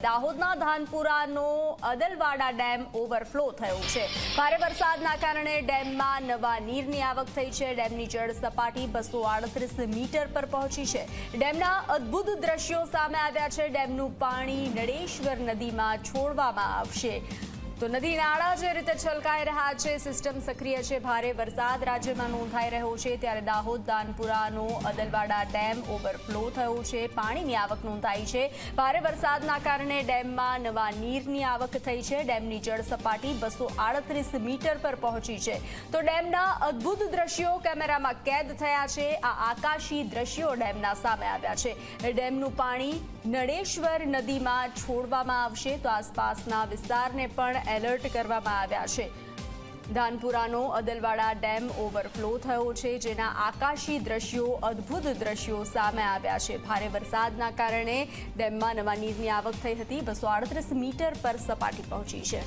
દાહોદના ધાનપુરાનો Adalwada dam overflow થયો છે। ભારે વરસાદના કારણે ડેમમાં નવા નીરની આવક થઈ છે। ડેમની જળ સપાટી 238 મીટર પર પહોંચી છે। ડેમના અદ્ભુત દ્રશ્યો સામે આવ્યા છે। ડેમનું પાણી નળેશ્વર નદીમાં છોડવામાં આવશે। તો નદી નાળા જે રીતે છલકાઈ રહ્યા છે, સિસ્ટમ સક્રિય છે, ભારે વરસાદ રાજ્યમાં નોંધાઈ રહ્યો છે, ત્યારે દાહોદ ધાનપુરાનો અદલવાડા ડેમ ઓવરફ્લો થયો છે। પાણીની આવક નોંધાઈ છે। ભારે વરસાદના કારણે ડેમમાં નવા નીરની આવક થઈ છે। ડેમની જળ સપાટી 238 મીટર પર પહોંચી છે। તો ડેમના અદ્ભુત દ્રશ્યો કેમેરામાં કેદ થયા છે। આ આકાશી દ્રશ્યો ડેમના સામે આવ્યા છે। ડેમનું પાણી નળેશ્વર નદીમાં છોડવામાં આવશે, તો આસપાસના વિસ્તારને પણ એલર્ટ કરવામાં આવ્યા છે। ધાનપુરાનો અદલવાડા ડેમ ઓવરફ્લો થયો છે, જેના આકાશી દ્રશ્યો, અદ્ભુત દ્રશ્યો સામે આવ્યા છે। ભારે વરસાદના કારણે ડેમમાં નવા નીરની આવક થઈ હતી। 238 મીટર પર સપાટી પહોંચી છે।